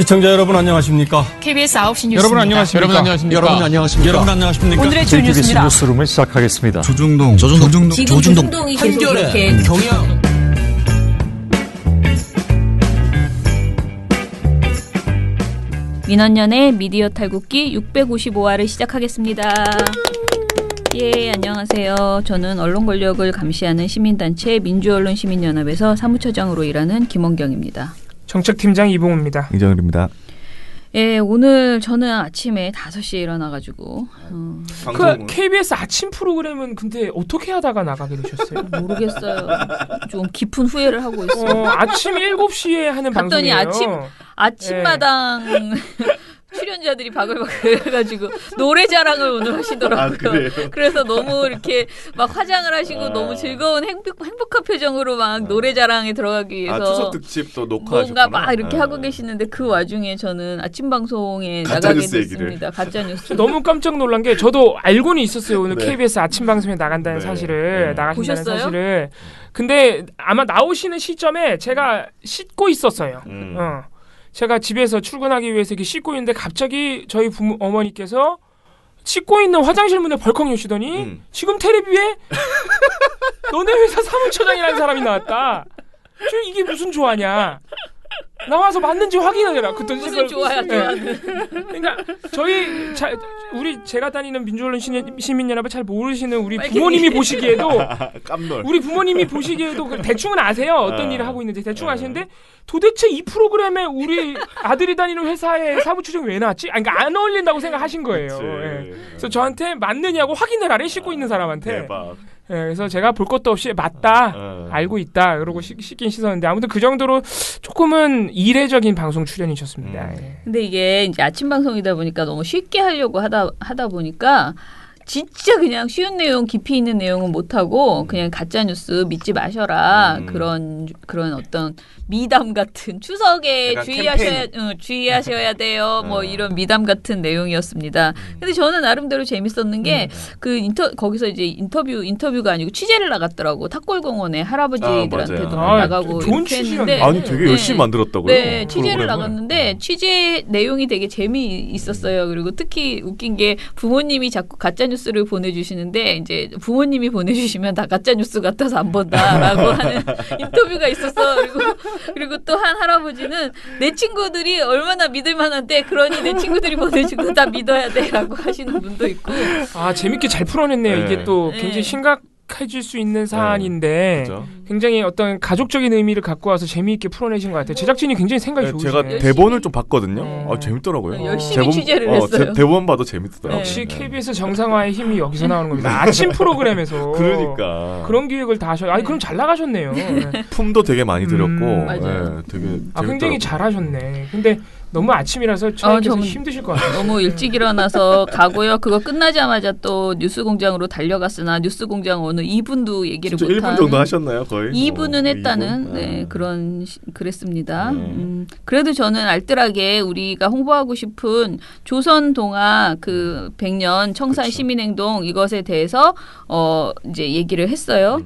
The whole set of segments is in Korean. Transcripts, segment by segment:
시청자 여러분 안녕하십니까? KBS 9시 뉴스 여러분 안녕하십니까? 여러분 안녕하십니까? 여러분 안녕하십니까? 여러분 안녕하십니까? 오늘의 주 뉴스입니다. 뉴스룸을 시작하겠습니다. 조중동이 계속 이렇게 경영 민원연의 미디어 탈곡기 655화를 시작하겠습니다. 예, 안녕하세요. 저는 언론 권력을 감시하는 시민단체 민주언론시민연합에서 사무처장으로 일하는 김원경입니다. 정책팀장 이봉우입니다. 이정일입니다. 예, 오늘 저는 아침에 5시에 일어나가지고 그 KBS 아침 프로그램은 근데 어떻게 하다가 나가게 되셨어요? 모르겠어요. 좀 깊은 후회를 하고 있어요. 아침 7시에 하는 갔더니 방송이에요. 아침마당 출연자들이 바글바글 해가지고 노래 자랑을 오늘 하시더라고요. 그래서 너무 이렇게 막 화장을 하시고 너무 즐거운 행복한 표정으로 막 노래 자랑에 들어가기 위해서 추석 특집 또 녹화하셨구나. 뭔가 막 이렇게 하고 계시는데 그 와중에 저는 아침 방송에 나가게 됐습니다. 가짜뉴스. 너무 깜짝 놀란 게 저도 알고는 있었어요. 오늘 네. KBS 아침 방송에 나간다는 네. 사실을 나가신다는 보셨어요? 사실을. 근데 아마 나오시는 시점에 제가 씻고 있었어요. 제가 집에서 출근하기 위해서 이렇게 씻고 있는데 갑자기 저희 어머니께서 씻고 있는 화장실 문을 벌컥 여시더니 지금 텔레비에 너네 회사 사무처장이라는 사람이 나왔다. 이게 무슨 조화냐. 나와서 맞는지 확인하려라. 그랬더니 무슨 좋아요. 그러니까 제가 다니는 민주언론 시민연합을 잘 모르시는 우리 부모님이 보시기에도 깜놀. 우리 부모님이 보시기에도 대충은 아세요. 어떤 일을 하고 있는지 대충 아시는데 도대체 이 프로그램에 우리 아들이 다니는 회사의 사무처장이 왜 나왔지? 그러니까 안 어울린다고 생각하신 거예요. 예. 그래서 저한테 맞느냐고 확인을 하래. 씻고 있는 사람한테. 대박. 예, 그래서 제가 볼 것도 없이 맞다. 알고 있다. 그러고 씻긴 씻었는데 아무튼 그 정도로 조금은 이례적인 방송 출연이셨습니다. 예. 근데 이게 이제 아침 방송이다 보니까 너무 쉽게 하려고 하다 보니까 진짜 그냥 쉬운 내용, 깊이 있는 내용은 못하고 그냥 가짜뉴스 믿지 마셔라. 그런 어떤 미담 같은 추석에 주의하셔야 돼요. 뭐 이런 미담 같은 내용이었습니다. 근데 저는 나름대로 재밌었는 게 거기서 이제 인터뷰가 아니고 취재를 나갔더라고. 탑골공원에 할아버지들한테도 나가고 좋은 이렇게 취지였네. 했는데 아니 되게 열심히 만들었다고요? 네, 취재를 프로그램을. 나갔는데 취재 내용이 되게 재미있었어요. 그리고 특히 웃긴 게 부모님이 자꾸 가짜 뉴스를 보내주시는데 이제 부모님이 보내주시면 다 가짜 뉴스 같아서 안 본다라고 하는 인터뷰가 있었어. 그리고 또 한 할아버지는 내 친구들이 얼마나 믿을 만한데 그러니 내 친구들이 보내주고 다 믿어야 돼라고 하시는 분도 있고. 아 재밌게 잘 풀어냈네요. 네. 이게 또 네. 굉장히 심각해질 수 있는 사안인데 그렇죠. 굉장히 어떤 가족적인 의미를 갖고 와서 재미있게 풀어내신 것 같아요. 제작진이 굉장히 생각이 네, 좋으시네요. 제가 대본을 좀 봤거든요. 재밌더라고요. 열심히 취재를 했어요. 대본 봐도 재밌더라고요. 역시 KBS 정상화의 힘이 여기서 나오는 겁니다. 아침 프로그램에서 그러니까 그런 기획을 다 하셔. 아니 그럼 잘 나가셨네요. 네. 품도 되게 많이 들였고 맞아요. 되게 굉장히 재밌더라고요. 잘하셨네. 근데 너무 아침이라서 처음에서 힘드실 것 같아요. 너무 일찍 일어나서 가고요. 그거 끝나자마자 또 뉴스 공장으로 달려갔으나 뉴스 공장 오늘 2분도 얘기를 진짜 못한 1분 정도 하셨나요 거의? 2분은 했다는 2분? 네, 그랬습니다. 그래도 저는 알뜰하게 우리가 홍보하고 싶은 조선 동화 그 100년 청산 그쵸. 시민행동 이것에 대해서 이제 얘기를 했어요.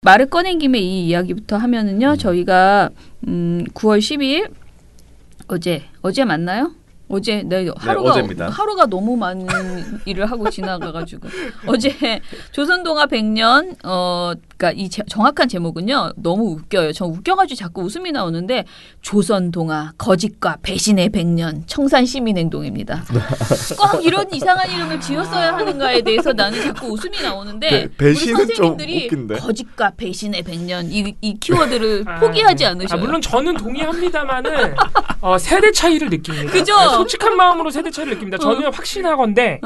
말을 꺼낸 김에 이 이야기부터 하면은요. 저희가 9월 12일 어제 맞나요? 어제 어제입니다. 하루가 너무 많은 일을 하고 지나가가지고 어제 조선동화 100년 그러니까 이 정확한 제목은요 너무 웃겨요. 저 웃겨가지고 자꾸 웃음이 나오는데 조선동화 거짓과 배신의 100년 청산시민행동입니다. 꼭 이런 이상한 이름을 지었어야 하는가에 대해서 나는 자꾸 웃음이 나오는데 배신은 우리 좀 선생님들이 웃긴데. 거짓과 배신의 100년 이 키워드를 포기하지 않으셔요. 물론 저는 동의합니다만은 세대 차이를 느낍니다. 그죠? 솔직한 마음으로 세대 차이를 느낍니다. 저는 확신하건대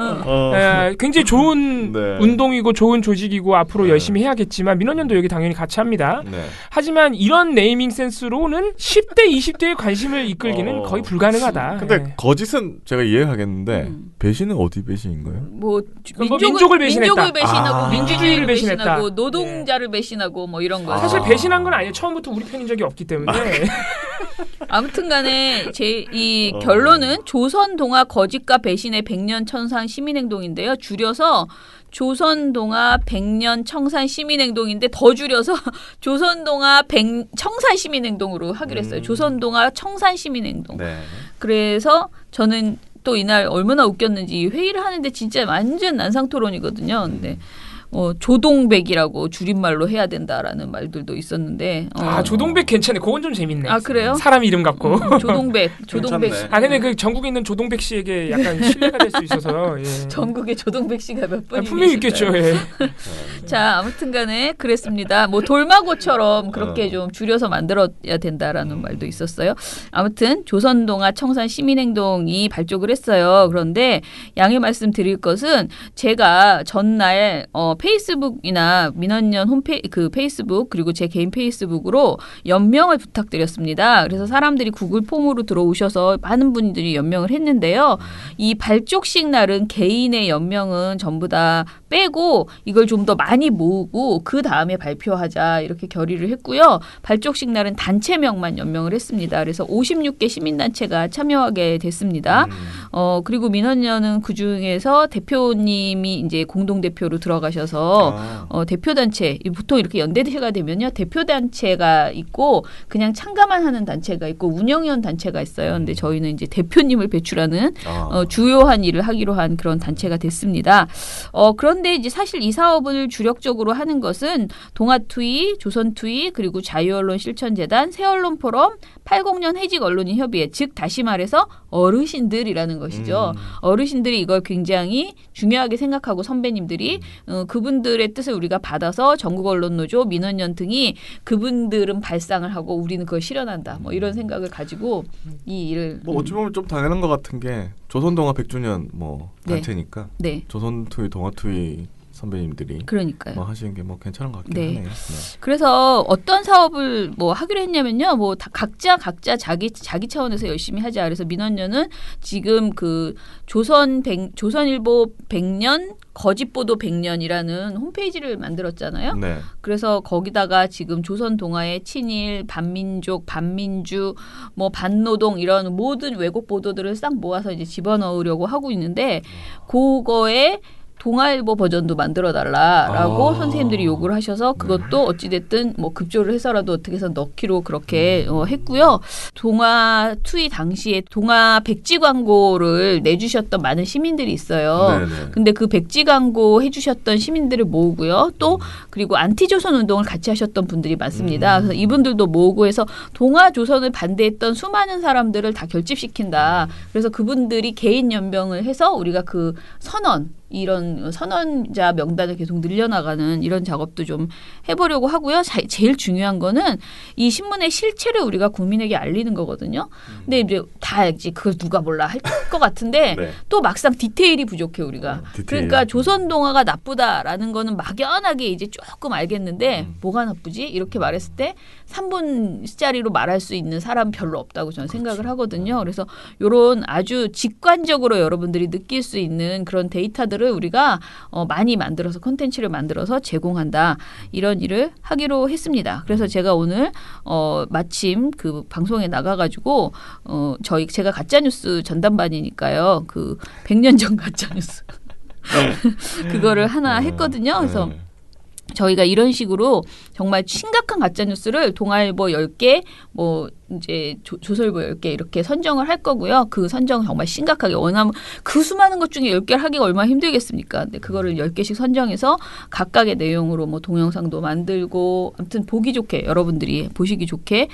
굉장히 좋은 네. 운동이고 좋은 조직이고 앞으로 열심히 해야겠지만 민원연도 여기 당연히 같이 합니다. 네. 하지만 이런 네이밍 센스로는 10대, 20대의 관심을 이끌기는 거의 불가능하다. 근데 네. 거짓은 제가 이해하겠는데 배신은 어디 배신인가요? 뭐 민족을 배신했다. 민족을 배신하고 민주주의를 배신했다. 노동자를 배신하고 뭐 이런 거. 사실 배신한 건 아니에요. 처음부터 우리 편인 적이 없기 때문에. 아무튼간에 이 결론은 조선동아 거짓과 배신의 백년 청산 시민행동인데요. 줄여서 조선동아 백년 청산 시민행동인데 더 줄여서 조선동아 청산 시민행동으로 하기로 했어요. 조선동아 청산 시민행동. 네. 그래서 저는 또 이날 얼마나 웃겼는지 회의를 하는데 진짜 완전 난상토론이거든요. 근데 조동백이라고 줄임말로 해야 된다라는 말들도 있었는데. 조동백 괜찮네. 그건 좀 재밌네. 아, 그래요? 사람 이름 같고. 조동백. 근데 그 전국에 있는 조동백 씨에게 약간 신뢰가 될 수 있어서. 예. 전국에 조동백 씨가 몇 분이 분명히 있겠죠. 예. 자, 아무튼간에 그랬습니다. 뭐 돌마고처럼 그렇게 좀 줄여서 만들어야 된다라는 말도 있었어요. 아무튼 조선동아 청산 시민행동이 발족을 했어요. 그런데 양해 말씀드릴 것은 제가 전날 페이스북이나 민원연 페이스북 그리고 제 개인 페이스북으로 연명을 부탁드렸습니다. 그래서 사람들이 구글 폼으로 들어오셔서 많은 분들이 연명을 했는데요. 이 발족식 날은 개인의 연명은 전부 다 빼고 이걸 좀 더 많이 모으고 그 다음에 발표하자 이렇게 결의를 했고요. 발족식 날은 단체명만 연명을 했습니다. 그래서 56개 시민단체가 참여하게 됐습니다. 그리고 민원연은 그 중에서 대표님이 이제 공동대표로 들어가셔서 대표단체 보통 이렇게 연대가 되면요. 대표단체가 있고 그냥 참가만 하는 단체가 있고 운영위원 단체가 있어요. 근데 저희는 이제 대표님을 배출하는 주요한 일을 하기로 한 그런 단체가 됐습니다. 그런데 이제 사실 이 사업을 주력적으로 하는 것은 동아투이, 조선투이, 그리고 자유언론실천재단, 새언론포럼, 80년 해직언론인협의회, 즉 다시 말해서 어르신들이라는 것이죠. 어르신들이 이걸 굉장히 중요하게 생각하고 선배님들이 그분들의 뜻을 우리가 받아서 전국언론노조, 민원연 등이 그분들은 발상을 하고 우리는 그걸 실현한다. 뭐 이런 생각을 가지고 이 일을 어찌 보면 좀 당연한 것 같은 게 조선동아 100주년 단체니까 네. 조선투이, 동아투이 선배님들이 그러니까요. 하시는 게 하신 것 같긴 네. 하네요. 그래서 어떤 사업을 하기로 했냐면요. 다 각자 자기 차원에서 열심히 하자. 그래서 민원연은 지금 그 조선일보 100년 거짓보도 100년이라는 홈페이지를 만들었잖아요. 네. 그래서 거기다가 지금 조선 동아의 친일, 반민족, 반민주, 반노동 이런 모든 왜곡 보도들을 싹 모아서 이제 집어넣으려고 하고 있는데 그거에 동아일보 버전도 만들어달라라고 선생님들이 요구를 하셔서 그것도 어찌됐든 급조를 해서라도 어떻게 해서 넣기로 그렇게 했고요. 동아 투이 당시에 동아 백지 광고를 내주셨던 많은 시민들이 있어요. 네네. 근데 그 백지 광고 해주셨던 시민들을 모으고요. 또 그리고 안티조선 운동을 같이 하셨던 분들이 많습니다. 그래서 이분들도 모으고 해서 동아 조선을 반대했던 수많은 사람들을 다 결집시킨다. 그래서 그분들이 개인 연명을 해서 우리가 그 이런 선언자 명단을 계속 늘려나가는 이런 작업도 좀 해보려고 하고요. 제일 중요한 거는 이 신문의 실체를 우리가 국민에게 알리는 거거든요. 근데 이제 다 알지. 그걸 누가 몰라 할 것 같은데 네. 또 막상 디테일이 부족해 우리가. 그러니까 조선동아가 나쁘다라는 거는 막연하게 이제 조금 알겠는데 뭐가 나쁘지? 이렇게 말했을 때 3분짜리로 말할 수 있는 사람 별로 없다고 저는 생각을 하거든요. 그래서 이런 아주 직관적으로 여러분들이 느낄 수 있는 그런 데이터들을 우리가 많이 만들어서 콘텐츠를 만들어서 제공한다. 이런 일을 하기로 했습니다. 그래서 제가 오늘 마침 그 방송에 나가가지고 제가 가짜뉴스 전담반이니까요. 그 100년 전 가짜뉴스 그거를 하나 했거든요. 그래서 저희가 이런 식으로 정말 심각한 가짜뉴스를 동아일보 10개, 이제 조선일보 10개 이렇게 선정을 할 거고요. 그 선정 정말 심각하게 원하면 그 수많은 것 중에 10개를 하기가 얼마나 힘들겠습니까? 근데 그거를 10개씩 선정해서 각각의 내용으로 동영상도 만들고 아무튼 보기 좋게 여러분들이 보시기 좋게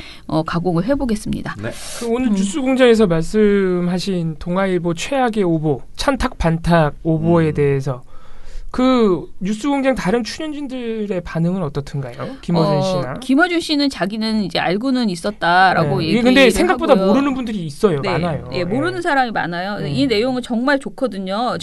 가공을 해보겠습니다. 네. 오늘 뉴스공장에서 말씀하신 동아일보 최악의 오보, 찬탁 반탁 오보에 대해서 그 뉴스공장 다른 출연진들의 반응은 어떻던가요? 김어준 씨나. 김어준 씨는 자기는 이제 알고는 있었다라고 얘기를 근데 생각보다 하고요. 모르는 분들이 있어요. 네. 많아요. 네, 모르는 사람이 많아요. 이 내용은 정말 좋거든요.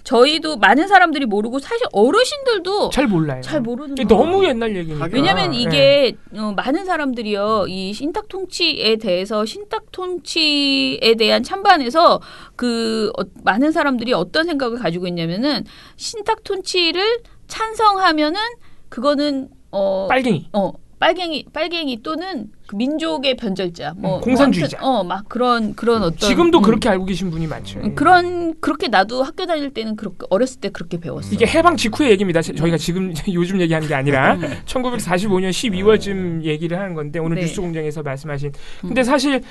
저희도 많은 사람들이 모르고 사실 어르신들도 잘 몰라요. 잘 모르는 이게 거예요. 너무 옛날 얘기니까. 왜냐하면 이게 많은 사람들이요. 이 신탁 통치에 대한 찬반에서 많은 사람들이 어떤 생각을 가지고 있냐면은 신탁 통치를 찬성하면은 그거는 빨갱이. 빨갱이 또는 그 민족의 변절자, 뭐 공산주의자. 막 그런 어떤 지금도 그렇게 알고 계신 분이 많죠. 그렇게 나도 학교 다닐 때는 그렇게 어렸을 때 그렇게 배웠어요. 이게 해방 직후의 얘기입니다. 저희가 지금 요즘 얘기하는 게 아니라 1945년 12월쯤 얘기를 하는 건데 오늘 네. 뉴스공장에서 말씀하신. 근데 사실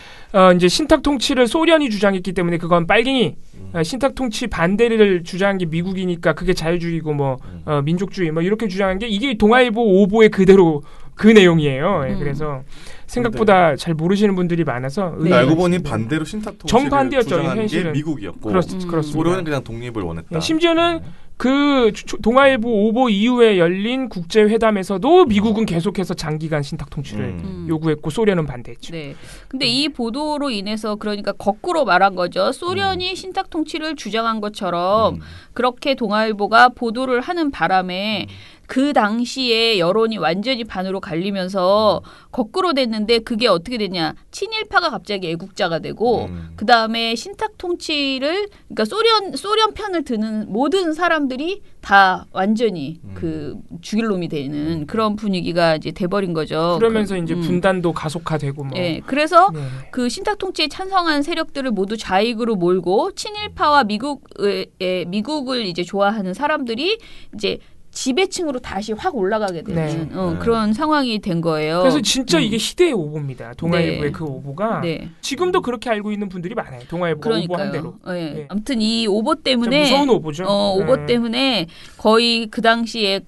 이제 신탁 통치를 소련이 주장했기 때문에 그건 빨갱이 신탁 통치 반대를 주장한 게 미국이니까 그게 자유주의고 뭐 민족주의 뭐 이렇게 주장한 게 이게 동아일보 오보의 그대로 그 내용이에요. 그래서 생각보다 잘 모르시는 분들이 많아서 근데 알고 보니 반대로 신탁 통치를 정반대였죠, 주장한 현실은. 게 미국이었고 그렇습니다. 소련은 그냥 독립을 원했다. 심지어는 그 동아일보 오보 이후에 열린 국제회담에서도 미국은 계속해서 장기간 신탁 통치를 요구했고 소련은 반대했죠. 네. 근데 이 보도로 인해서 그러니까 거꾸로 말한 거죠. 소련이 신탁 통치를 주장한 것처럼 그렇게 동아일보가 보도를 하는 바람에 그 당시에 여론이 완전히 반으로 갈리면서 거꾸로 됐는데 그게 어떻게 됐냐. 친일파가 갑자기 애국자가 되고 그다음에 신탁 통치를 그러니까 소련 편을 드는 모든 사람들이 다 완전히 그 죽일 놈이 되는 그런 분위기가 이제 돼버린 거죠. 그러면서 이제 분단도 가속화되고 뭐. 네. 그래서 그 신탁 통치에 찬성한 세력들을 모두 좌익으로 몰고 친일파와 미국을 이제 좋아하는 사람들이 이제 지배층으로 다시 확 올라가게 되는 그런 상황이 된 거예요. 그래서 진짜 이게 시대의 오보입니다. 동아일보의 네. 그 오보가 네. 지금도 그렇게 알고 있는 분들이 많아요. 동아일보가 오보한 대로. 네. 네. 아무튼 이 오보 때문에 무서운 오보죠. 오보 때문에 거의 그 당시에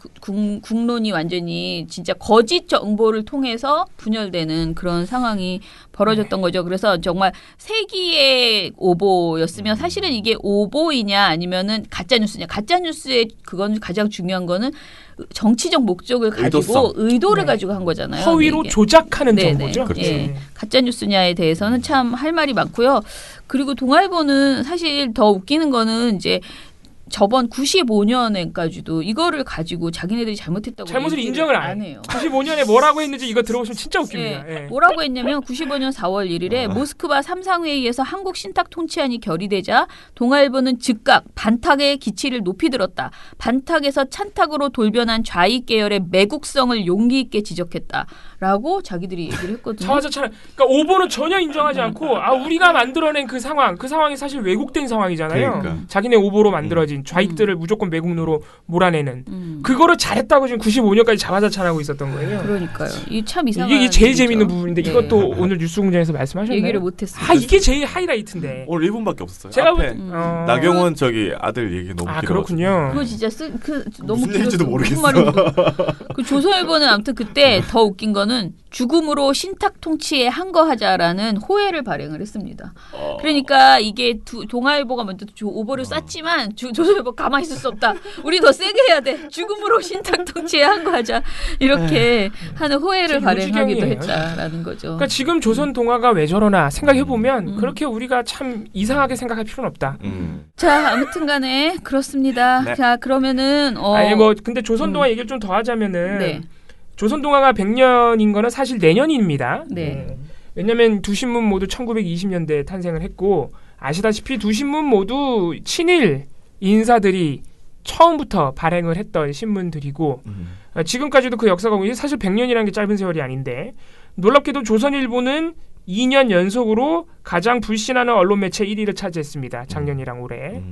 국론이 완전히 진짜 거짓 정보를 통해서 분열되는 그런 상황이 벌어졌던 거죠. 그래서 정말 세기의 오보였으면 사실은 이게 오보이냐 아니면은 가짜 뉴스냐. 가짜 뉴스의 그건 가장 중요한 거는 정치적 목적을 가지고 의도를 가지고 한 거잖아요. 허위로 이게. 조작하는 네네. 정보죠. 그렇죠. 예. 가짜 뉴스냐에 대해서는 참 할 말이 많고요. 그리고 동아일보는 사실 더 웃기는 거는 이제 저번 95년에까지도 이거를 가지고 자기네들이 잘못했다고 잘못을 인정을 안 해요. 95년에 뭐라고 했는지 이거 들어보시면 진짜 웃깁니다. 예. 뭐라고 했냐면 95년 4월 1일에 모스크바 3상회의에서 한국 신탁 통치안이 결의되자 동아일보는 즉각 반탁의 기치를 높이 들었다. 반탁에서 찬탁으로 돌변한 좌익 계열의 매국성을 용기 있게 지적했다라고 자기들이 얘기를 했거든요. 자화자찬. 그러니까 오보는 전혀 인정하지 않고 우리가 만들어낸 그 상황이 사실 왜곡된 상황이잖아요. 그러니까. 자기네 오보로 만들어진 좌익들을 무조건 매국노로 몰아내는 그거를 잘했다고 지금 95년까지 자화자찬하고 있었던 거예요. 그러니까요. 이 참 이상한 이게 제일 일이죠. 재밌는 부분인데 네. 이것도 오늘 뉴스공장에서 말씀하셨나요? 얘기를 못했어요. 이게 제일 하이라이트인데. 오늘 1분밖에 없었어요. 제가 앞에 볼 나경원 아들 얘기 너무 길어. 그렇군요. 그거 진짜 너무 무슨 얘기인지도 모르겠어. 그 조선일보는 아무튼 그때 더 웃긴 거는 죽음으로 신탁 통치에 항거하자라는 호해를 발행을 했습니다. 그러니까 이게 동아일보가 먼저 오보를 쐈지만 조선일보 가만히 있을 수 없다. 우리 더 세게 해야 돼. 죽음으로 신탁 통치에 항거하자. 이렇게 하는 호해를 발행하기도 했다라는 거죠. 그러니까 지금 조선 동아가 왜 저러나 생각해보면 그렇게 우리가 참 이상하게 생각할 필요는 없다. 자, 아무튼간에 그렇습니다. 네. 자, 그러면은 근데 조선 동아 얘기를 좀 더 하자면은 네. 조선 동아가 100년인 거는 사실 내년입니다. 네. 왜냐하면 두 신문 모두 1920년대에 탄생을 했고 아시다시피 두 신문 모두 친일 인사들이 처음부터 발행을 했던 신문들이고 지금까지도 그 역사가 사실 100년이라는 게 짧은 세월이 아닌데 놀랍게도 조선일보는 2년 연속으로 가장 불신하는 언론 매체 1위를 차지했습니다. 작년이랑 올해.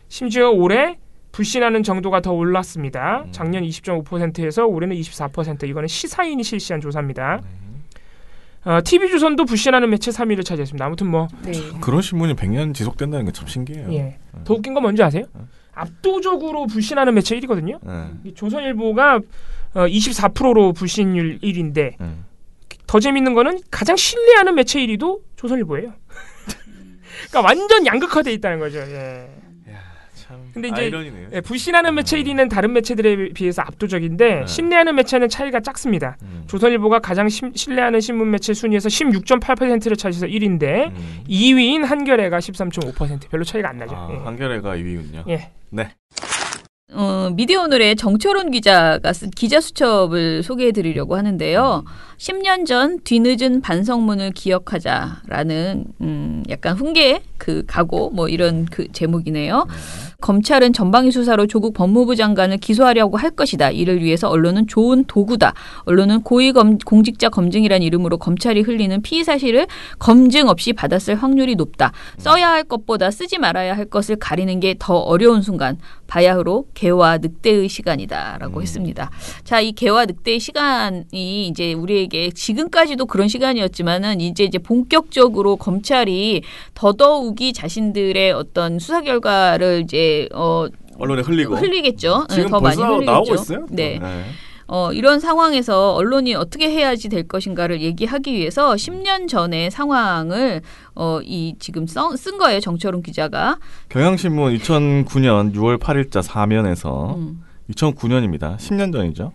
심지어 올해 불신하는 정도가 더 올랐습니다. 작년 20.5%에서 올해는 24%. 이거는 시사인이 실시한 조사입니다. TV조선도 불신하는 매체 3위를 차지했습니다. 아무튼 네. 그런 신문이 100년 지속된다는 게 참 신기해요. 예. 더 웃긴 건 뭔지 아세요? 압도적으로 불신하는 매체 1위거든요. 조선일보가 24%로 불신율 1위인데 더 재밌는 거는 가장 신뢰하는 매체 1위도 조선일보예요. 그러니까 완전 양극화돼 있다는 거죠. 예. 근데 이제 아이러니네요. 불신하는 매체 1위는 다른 매체들에 비해서 압도적인데 신뢰하는 매체는 차이가 작습니다. 조선일보가 가장 신뢰하는 신문 매체 순위에서 16.8%를 차지해서 1위인데 2위인 한겨레가 13.5%. 별로 차이가 안 나죠. 한겨레가 2위군요. 예. 네. 미디어오늘의 정철원 기자가 쓴 기자 수첩을 소개해드리려고 하는데요. 10년 전 뒤늦은 반성문을 기억하자라는 약간 훈계 각오 이런 그 제목이네요. 검찰은 전방위 수사로 조국 법무부 장관을 기소하려고 할 것이다. 이를 위해서 언론은 좋은 도구다. 언론은 고위공직자 검증이란 이름으로 검찰이 흘리는 피의 사실을 검증 없이 받았을 확률이 높다. 써야 할 것보다 쓰지 말아야 할 것을 가리는 게 더 어려운 순간 바야흐로 개와 늑대의 시간이다라고 했습니다. 자, 이 개와 늑대의 시간이 이제 우리에게 지금까지도 그런 시간이었지만은 이제 본격적으로 검찰이 더더욱이 자신들의 어떤 수사 결과를 이제 언론에 흘리겠죠. 지금 더 많이 흘리겠죠. 나오고 있어요? 네. 이런 상황에서 언론이 어떻게 해야지 될 것인가를 얘기하기 위해서 10년 전의 상황을 지금 쓴 거예요. 정철웅 기자가. 경향신문 2009년 6월 8일자 사면에서 2009년입니다. 10년 전이죠.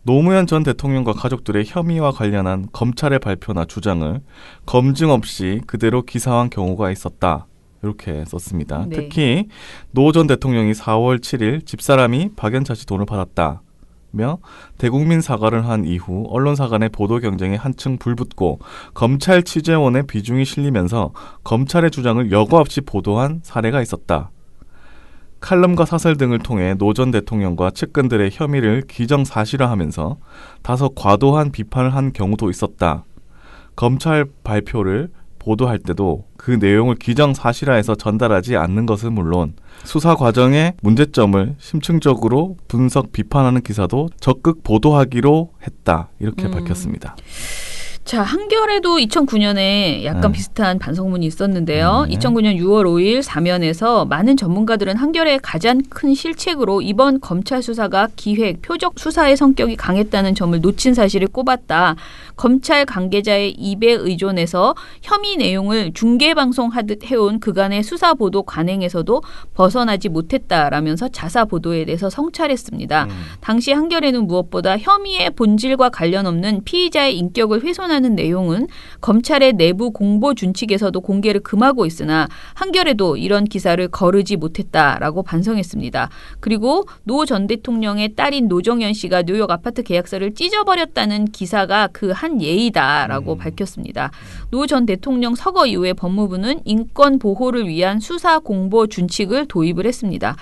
노무현 전 대통령과 가족들의 혐의와 관련한 검찰의 발표나 주장을 검증 없이 그대로 기사화한 경우가 있었다. 이렇게 썼습니다. 네. 특히 노 전 대통령이 4월 7일 집사람이 박연차 씨 돈을 받았다며 대국민 사과를 한 이후 언론사 간의 보도 경쟁에 한층 불붙고 검찰 취재원의 비중이 실리면서 검찰의 주장을 여과 없이 보도한 사례가 있었다. 칼럼과 사설 등을 통해 노 전 대통령과 측근들의 혐의를 기정사실화하면서 다소 과도한 비판을 한 경우도 있었다. 검찰 발표를 보도할 때도 그 내용을 기정사실화해서 전달하지 않는 것은 물론 수사 과정의 문제점을 심층적으로 분석, 비판하는 기사도 적극 보도하기로 했다. 이렇게 밝혔습니다. 자, 한겨레도 2009년에 약간 비슷한 반성문이 있었는데요. 2009년 6월 5일 사면에서 많은 전문가들은 한겨레의 가장 큰 실책으로 이번 검찰 수사가 기획, 표적 수사의 성격이 강했다는 점을 놓친 사실을 꼽았다. 검찰 관계자의 입에 의존해서 혐의 내용을 중계방송하듯 해온 그간의 수사보도 관행에서도 벗어나지 못했다라면서 자사보도에 대해서 성찰했습니다. 당시 한겨레는 무엇보다 혐의의 본질과 관련 없는 피의자의 인격을 훼손하는 내용은 검찰의 내부 공보 준칙에서도 공개를 금하고 있으나 한겨레도 이런 기사를 거르지 못했다라고 반성했습니다. 그리고 노 전 대통령의 딸인 노정현 씨가 뉴욕 아파트 계약서를 찢어버렸다는 기사가 그 한 예이다라고 밝혔습니다. 노 전 대통령 서거 이후에 법무부는 인권 보호를 위한 수사 공보 준칙을 도입을 했습니다.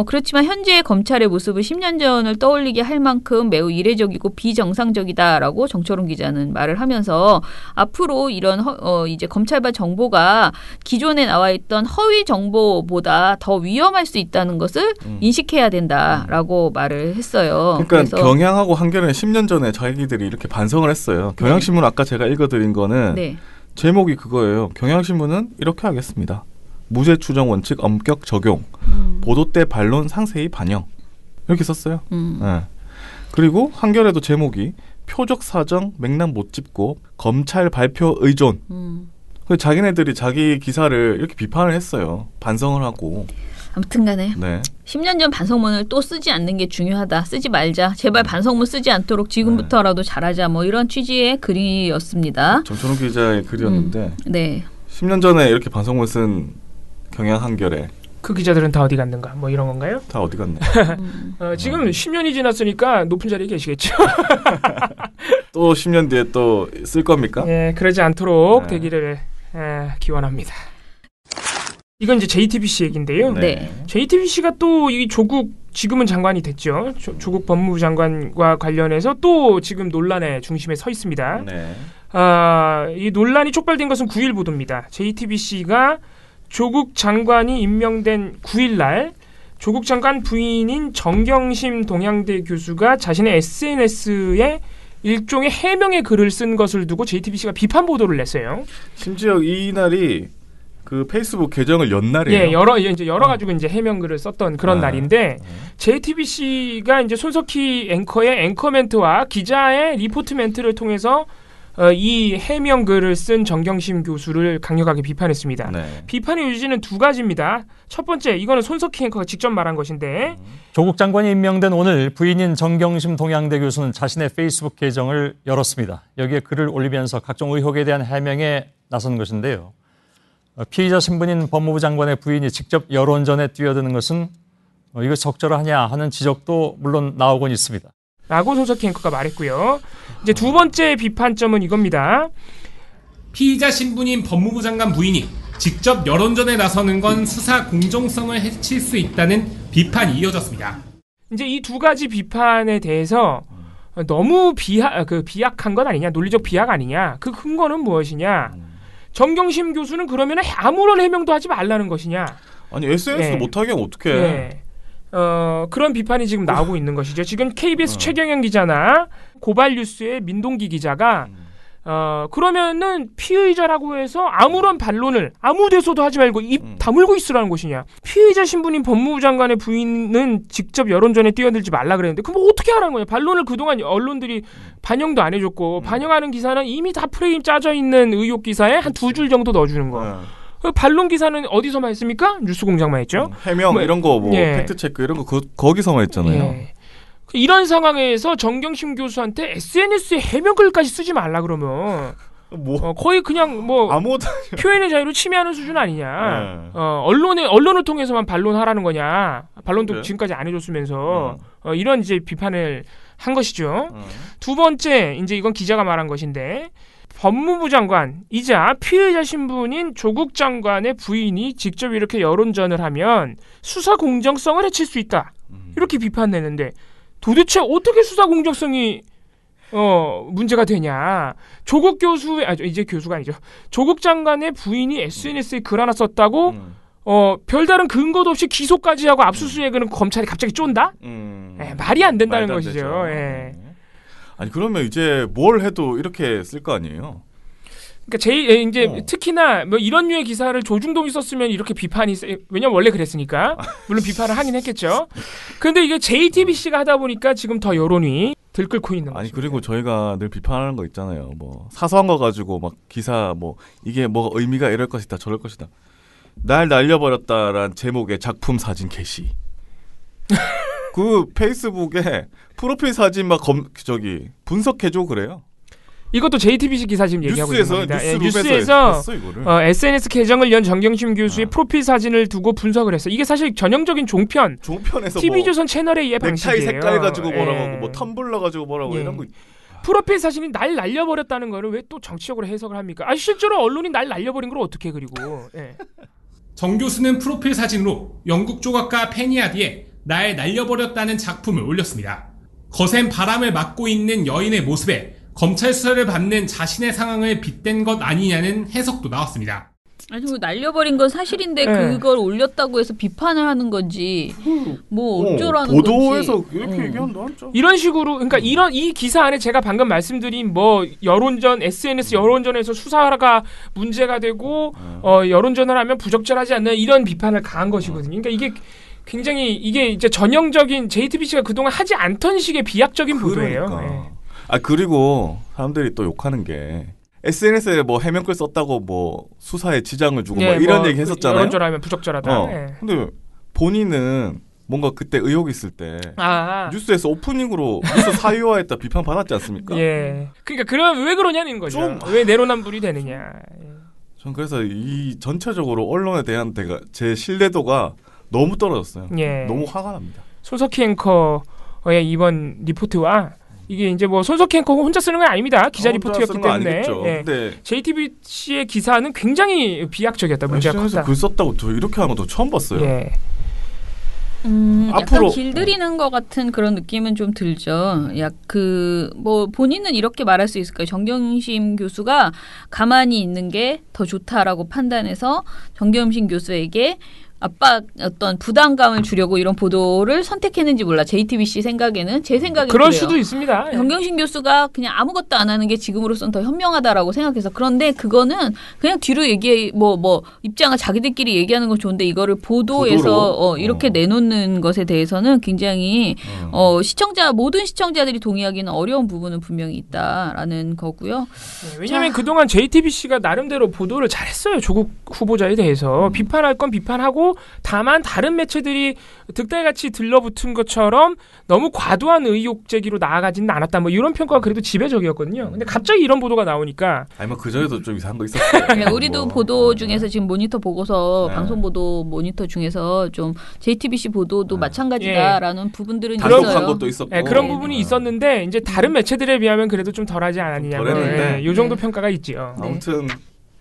그렇지만 현재의 검찰의 모습을 10년 전을 떠올리게 할 만큼 매우 이례적이고 비정상적이다라고 정철웅 기자는 말을 하면서 앞으로 이런 이제 검찰발 정보가 기존에 나와 있던 허위 정보보다 더 위험할 수 있다는 것을 인식해야 된다라고 말을 했어요. 그러니까 그래서 경향하고 한겨레는 10년 전에 자기들이 이렇게 반성을 했어요. 경향신문 아까 제가 읽어드린 거는 제목이 그거예요. 경향신문은 이렇게 하겠습니다. 무죄 추정 원칙 엄격 적용, 보도 때 반론 상세히 반영 이렇게 썼어요. 네. 그리고 한겨레도 제목이 표적 사정 맥락 못 짚고 검찰 발표 의존. 자기네들이 자기 기사를 이렇게 비판을 했어요. 반성을 하고. 아무튼 간에 10년 전 반성문을 또 쓰지 않는 게 중요하다. 쓰지 말자. 제발 반성문 쓰지 않도록 지금부터라도 잘하자. 뭐 이런 취지의 글이었습니다. 정철웅 기자의 글이었는데 10년 전에 이렇게 반성문 쓴 경향 한겨레. 그 기자들은 다 어디 갔는가? 뭐 이런 건가요? 다 어디 갔네. 지금 10년이 지났으니까 높은 자리에 계시겠죠. 또 10년 뒤에 또 쓸 겁니까? 예, 그러지 않도록 되기를 기원합니다. 이건 이제 JTBC 얘기인데요. JTBC가 또 이 조국 지금은 장관이 됐죠. 조국 법무부 장관과 관련해서 또 지금 논란의 중심에 서 있습니다. 이 논란이 촉발된 것은 9일 보도입니다. JTBC가 조국 장관이 임명된 9일 날 조국 장관 부인인 정경심 동양대 교수가 자신의 SNS에 일종의 해명의 글을 쓴 것을 두고 JTBC가 비판 보도를 냈어요. 심지어 이 날이 그 페이스북 계정을 연 날이에요. 예, 여러 가지고 이제 해명글을 썼던 그런 날인데 JTBC가 이제 손석희 앵커의 앵커 멘트와 기자의 리포트 멘트를 통해서 이 해명글을 쓴 정경심 교수를 강력하게 비판했습니다. 비판의 요지는 두 가지입니다. 첫 번째, 이거는 손석희 앵커가 직접 말한 것인데 조국 장관이 임명된 오늘 부인인 정경심 동양대 교수는 자신의 페이스북 계정을 열었습니다. 여기에 글을 올리면서 각종 의혹에 대한 해명에 나선 것인데요. 피의자 신분인 법무부 장관의 부인이 직접 여론전에 뛰어드는 것은 이거 적절하냐 하는 지적도 물론 나오곤 있습니다. 라고 손석희 앵커가 말했고요. 이제 두 번째 비판점은 이겁니다. 피의자 신분인 법무부 장관 부인이 직접 여론전에 나서는 건 수사 공정성을 해칠 수 있다는 비판이 이어졌습니다. 이제 이 두 가지 비판에 대해서 너무 비약한 것 아니냐, 논리적 비약 아니냐, 그 근거는 무엇이냐? 정경심 교수는 그러면 아무런 해명도 하지 말라는 것이냐? 아니 SNS도 못하게 하면 어떡해? 그런 비판이 지금 나오고 있는 것이죠. 지금 KBS 최경영 기자나 고발뉴스의 민동기 기자가 그러면은 피의자라고 해서 아무런 반론을 아무 데서도 하지 말고 입 다물고 있으라는 것이냐. 피의자 신분인 법무부 장관의 부인은 직접 여론전에 뛰어들지 말라 그랬는데 그럼 뭐 어떻게 하라는 거냐. 반론을 그동안 언론들이 반영도 안 해줬고 반영하는 기사는 이미 다 프레임 짜져 있는 의혹 기사에 한 2줄 정도 넣어주는 거. 반론 기사는 어디서만 했습니까? 뉴스공장만 했죠. 해명 이런 거 뭐 팩트체크 이런 거 거기서만 했잖아요. 이런 상황에서 정경심 교수한테 SNS에 해명글까지 쓰지 말라 그러면 거의 그냥 뭐 표현의 자유를 침해하는 수준 아니냐. 언론을 통해서만 반론하라는 거냐. 반론도 그래? 지금까지 안 해줬으면서 이런 이제 비판을 한 것이죠. 두 번째 이제 이건 기자가 말한 것인데 법무부 장관이자 피의자 신분인 조국 장관의 부인이 직접 이렇게 여론전을 하면 수사 공정성을 해칠 수 있다. 이렇게 비판내는데 도대체 어떻게 수사 공정성이 문제가 되냐? 조국 교수의 이제 교수가 아니죠. 조국 장관의 부인이 SNS에 글 하나 썼다고 별다른 근거도 없이 기소까지 하고 압수수색은 검찰이 갑자기 쫀다? 말이 안 된다는 것이죠. 아니 그러면 이제 뭘 해도 이렇게 쓸 거 아니에요? 그러니까 이제 특히나 뭐 이런 류의 기사를 조중동이 썼으면 이렇게 비판이 왜냐면 원래 그랬으니까 물론 비판을 하긴 했겠죠. 그런데 이게 JTBC가 하다 보니까 지금 더 여론이 들끓고 있는 거죠. 아니 그리고 저희가 늘 비판하는 거 있잖아요. 뭐 사소한 거 가지고 막 기사 뭐 이게 뭐 의미가 이럴 것이다 저럴 것이다. 날 날려버렸다란 제목의 작품 사진 게시. 그 페이스북에 프로필 사진 막 분석해줘 그래요. 이것도 JTBC 기사 지금 얘기하고 있는 겁니다. 뉴스에서 SNS 계정을 연 정경심 교수의 프로필 사진을 두고 분석을 했어요. 이게 사실 전형적인 종편에서 TV조선 채널에 의해 방식이에요. 넥타이 색깔 가지고 뭐라고 하고 뭐 텀블러 가지고 뭐라고 이런 거. 프로필 사진이 날 날려버렸다는 거를 왜 또 정치적으로 해석을 합니까? 실제로 언론이 날 날려버린 걸 어떻게 그리고. 정 교수는 프로필 사진으로 영국 조각가 페니아디의 날 날려버렸다는 작품을 올렸습니다. 거센 바람을 맞고 있는 여인의 모습에 검찰 수사를 받는 자신의 상황을 빗댄 것 아니냐는 해석도 나왔습니다. 아니 뭐 날려버린 건 사실인데 그걸 올렸다고 해서 비판을 하는 건지 뭐 어쩌라는 건지 보도에서 이렇게 얘기한다. 이런 식으로 그러니까 이 기사 안에 제가 방금 말씀드린 뭐 여론전 SNS 여론전에서 수사가 문제가 되고 여론전을 하면 부적절하지 않는 이런 비판을 가한 것이거든요. 그러니까 이게 굉장히 이게 이제 전형적인 JTBC가 그동안 하지 않던 식의 비약적인 보도예요. 그리고 사람들이 또 욕하는 게 SNS에 뭐 해명글 썼다고 뭐 수사에 지장을 주고 뭐 이런 얘기 했었잖아요. 여론전하면 부적절하다. 근데 본인은 뭔가 그때 의혹 있을 때 뉴스에서 오프닝으로 뉴스 사유화했다 비판 받았지 않습니까? 그러니까 그럼 왜 그러냐는 거죠. 왜 내로남불이 되느냐. 전 그래서 이 전체적으로 언론에 대한 제 신뢰도가 너무 떨어졌어요. 너무 화가 납니다. 손석희 앵커의 이번 리포트와 이게 이제 뭐 손석희 앵커가 혼자 쓰는 건 아닙니다. 기자 리포트였기 때문에. 근데 JTBC의 기사는 굉장히 비약적이었다. 문제가 컸다. 글 썼다고 저 이렇게 하는 것도 처음 봤어요. 앞으로 약간 길들이는 것 같은 그런 느낌은 좀 들죠. 뭐 본인은 이렇게 말할 수 있을까요? 정경심 교수가 가만히 있는 게 더 좋다라고 판단해서 정경심 교수에게 어떤 부담감을 주려고 이런 보도를 선택했는지 몰라. JTBC 생각에는 제 생각에는 그럴 그래요. 수도 있습니다. 정경심 교수가 그냥 아무것도 안 하는 게 지금으로서는 더 현명하다라고 생각해서 그런데 그거는 그냥 뒤로 뭐 입장을 자기들끼리 얘기하는 건 좋은데 이거를 보도에서 이렇게 내놓는 것에 대해서는 굉장히 모든 시청자들이 동의하기는 어려운 부분은 분명히 있다라는 거고요. 왜냐하면 그동안 JTBC가 나름대로 보도를 잘했어요. 조국 후보자에 대해서 비판할 건 비판하고 다만 다른 매체들이 득달같이 들러붙은 것처럼 너무 과도한 의혹 제기로 나아가지는 않았다. 뭐 이런 평가가 그래도 지배적이었거든요. 근데 갑자기 이런 보도가 나오니까 뭐 그전에도 좀 이상한 거 있었어요. 우리도 보도 중에서 지금 모니터 보고서 방송 보도 모니터 중에서 좀 JTBC 보도도 마찬가지다라는 부분들은 있어요. 것도 있었고. 그런 부분이 있었는데 이제 다른 매체들에 비하면 그래도 좀 덜하지 않았느냐. 이 정도 평가가 있지요. 아무튼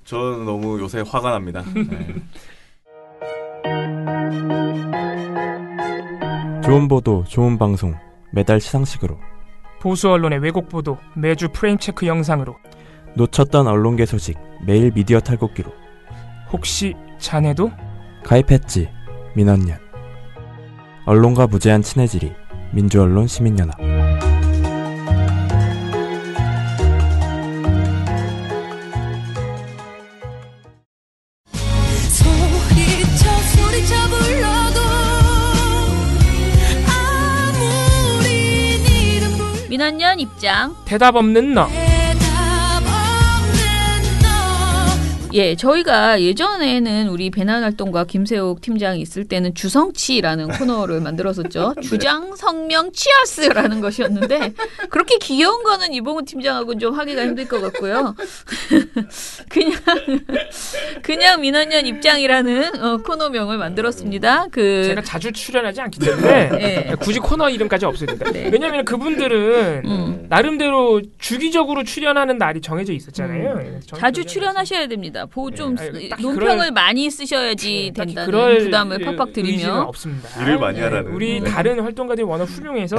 저는 너무 요새 화가 납니다. 네. 좋은 보도, 좋은 방송, 매달 시상식으로 보수 언론의 왜곡 보도, 매주 프레임 체크 영상으로 놓쳤던 언론계 소식, 매일 미디어 탈곡기로 혹시 자네도? 가입했지, 민원연. 언론과 무제한 친해지리, 민주언론 시민연합. 소리쳐 불러도 아무리 네 이름 불러 민원연 입장. 대답 없는 너. 대답 없는 너. 예, 저희가 예전에는 우리 배난활동가 김세옥 팀장이 있을 때는 주성치라는 코너를 만들었었죠. 주장 성명 치어스라는 것이었는데 그렇게 귀여운 거는 이봉훈 팀장하고는 좀 하기가 힘들 것 같고요. 그냥 민원연 입장이라는 코너명을 만들었습니다. 제가 자주 출연하지 않기 때문에 네. 굳이 코너 이름까지 없어야 된다. 네. 왜냐하면 그분들은 나름대로 주기적으로 출연하는 날이 정해져 있었잖아요. 자주 출연하셔야 됩니다. 좀 아니, 딱 논평을 그럴- 많이 쓰셔야지 딱히 된다는 그럴 부담을 팍팍 의지는 드리며 없습니다. 일을 많이 하라는. 우리 다른 활동가들이 워낙 훌륭해서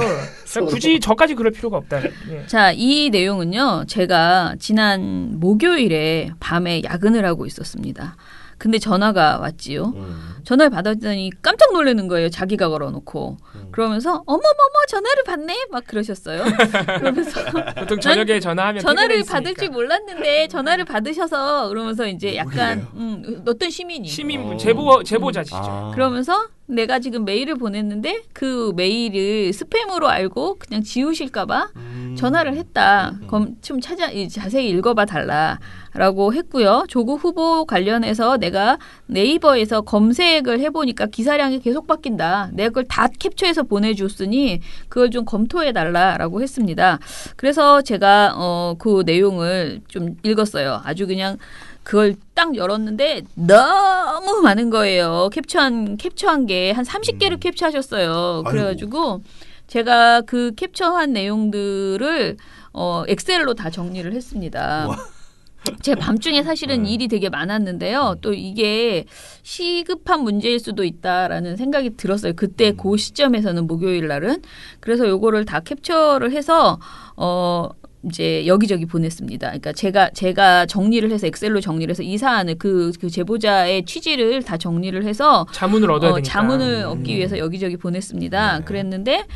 굳이 저까지 그럴 필요가 없다. 예. 자, 이 내용은요. 제가 지난 목요일에 밤에 야근을 하고 있었습니다. 근데 전화가 왔지요. 전화를 받았더니 깜짝 놀라는 거예요. 자기가 걸어놓고. 그러면서 어머머머 전화를 받네? 막 그러셨어요. 그러면서 보통 저녁에 전화하면 전화를 퇴근했으니까. 받을 줄 몰랐는데 전화를 받으셔서 그러면서 이제 약간 어떤 시민이 시민 어. 제보자시죠. 아. 그러면서 내가 지금 메일을 보냈는데 그 메일을 스팸으로 알고 그냥 지우실까봐 전화를 했다. 그럼 좀 자세히 읽어봐 달라라고 했고요. 조국 후보 관련해서 내가 네이버에서 검색을 해보니까 기사량이 계속 바뀐다. 내가 그걸 다 캡처해서 보내줬으니 그걸 좀 검토해 달라라고 했습니다. 그래서 제가 그 내용을 좀 읽었어요. 아주 그냥 그걸 딱 열었는데 너무 많은 거예요. 캡처한 게 한 30개를 캡처하셨어요. 그래가지고 제가 그 캡처한 내용들을 엑셀로 다 정리를 했습니다. 제 밤중에 사실은 일이 되게 많았는데요. 또 이게 시급한 문제일 수도 있다라는 생각이 들었어요. 그때 그 시점에서는 목요일 날은. 그래서 요거를 다 캡처를 해서 이제 여기저기 보냈습니다. 그러니까 제가 정리를 해서 엑셀로 정리를 해서 이 사안을 그 제보자의 취지를 다 정리를 해서 자문을 얻어야 되니까. 자문을 얻기 위해서 여기저기 보냈습니다. 그랬는데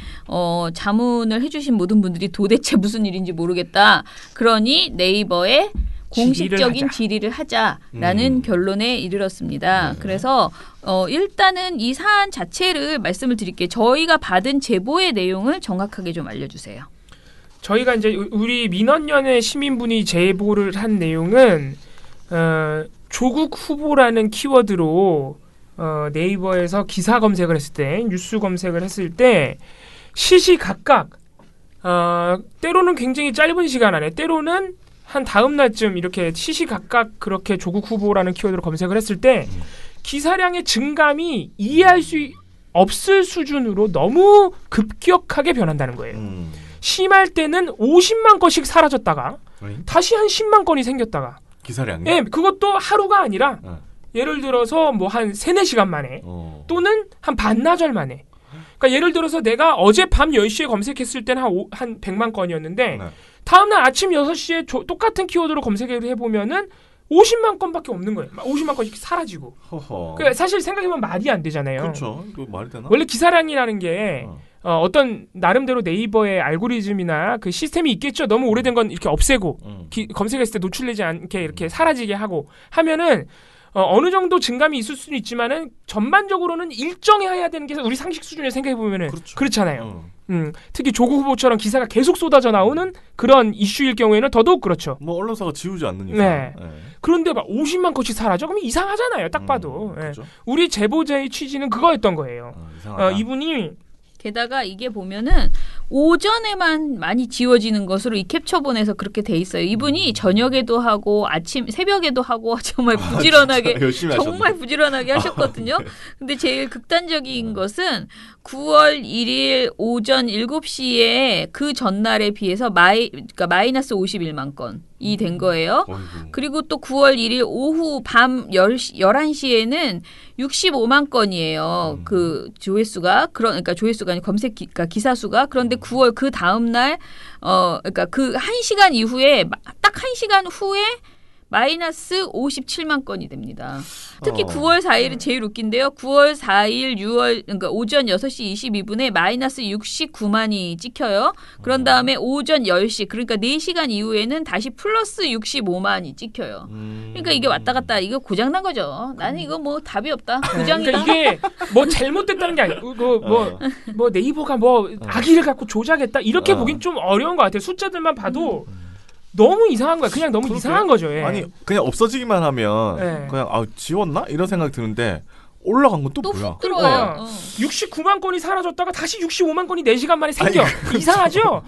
자문을 해주신 모든 분들이 도대체 무슨 일인지 모르겠다. 그러니 네이버에 공식적인 질의를 하자라는 결론에 이르렀습니다. 그래서 일단은 이 사안 자체를 말씀을 드릴게요. 저희가 받은 제보의 내용을 정확하게 좀 알려주세요. 저희가 이제 우리 민원연의 시민분이 제보를 한 내용은 조국 후보라는 키워드로 네이버에서 기사 검색을 했을 때, 뉴스 검색을 했을 때 시시각각 때로는 굉장히 짧은 시간 안에, 때로는 한 다음 날쯤 이렇게 시시각각 그렇게 조국 후보라는 키워드로 검색을 했을 때 기사량의 증감이 이해할 수 없을 수준으로 너무 급격하게 변한다는 거예요. 심할 때는 50만 건씩 사라졌다가 다시 한 10만 건이 생겼다가 기사량이? 예, 그것도 하루가 아니라 예를 들어서 뭐 한 3-4시간 만에 또는 한 반나절 만에. 그러니까 예를 들어서 내가 어제 밤 10시에 검색했을 때는 한 100만 건이었는데 다음날 아침 6시에 똑같은 키워드로 검색을 해보면은 50만 건밖에 없는 거예요. 50만 건씩 사라지고. 그러니까 사실 생각해보면 말이 안 되잖아요. 그렇죠. 이거 말이 되나? 원래 기사량이라는 게 어떤 나름대로 네이버의 알고리즘이나 그 시스템이 있겠죠. 너무 오래된 건 이렇게 없애고 검색했을 때 노출되지 않게 이렇게 사라지게 하고 하면은 어느 정도 증감이 있을 수는 있지만은 전반적으로는 일정해야 되는 게 우리 상식 수준에 생각해 보면은 그렇잖아요. 특히 조국 후보처럼 기사가 계속 쏟아져 나오는 그런 이슈일 경우에는 더더욱 그렇죠. 뭐 언론사가 지우지 않는 이상. 네. 그런데 막 50만 건씩 사라져? 그러면 이상하잖아요. 딱 봐도. 그렇죠. 우리 제보자의 취지는 그거였던 거예요. 이상하다. 이분이 게다가 이게 보면은 오전에만 많이 지워지는 것으로 이 캡처본에서 그렇게 돼 있어요. 이분이 저녁에도 하고 새벽에도 하고 정말 부지런하게 열심히 하셨네. 정말 부지런하게 하셨거든요. 근데 제일 극단적인 것은 9월 1일 오전 7시에 그 전날에 비해서 그러니까 마이너스 51만 건이 된 거예요. 어이구. 그리고 또 9월 1일 오후 밤 11시에는 65만 건이에요. 그 조회수가 그러니까 조회수가 아니라 그러니까 기사 수가. 그런데 9월 그 다음 날 그러니까 그 1시간 이후에 딱 1시간 후에 마이너스 57만 건이 됩니다. 특히 9월 4일은 제일 웃긴데요. 9월 4일, 6월 그러니까 오전 6시 22분에 마이너스 69만이 찍혀요. 그런 다음에 오전 10시 그러니까 4시간 이후에는 다시 플러스 65만이 찍혀요. 그러니까 이게 왔다 갔다 이거 고장난 거죠. 나는 이거 뭐 답이 없다. 고장이다. 그러니까 이게 뭐 잘못됐다는 게 아니고 뭐 네이버가 뭐 악의를 갖고 조작했다 이렇게 보긴 좀 어려운 것 같아요. 숫자들만 봐도 너무 이상한 거야. 그냥 너무 이상한 거죠. 예. 아니 그냥 없어지기만 하면 예. 그냥 지웠나 이런 생각 드는데 올라간 건 또 뭐야? 훅 들어와요. 69만 건이 사라졌다가 다시 65만 건이 4시간 만에 생겨. 이상하죠?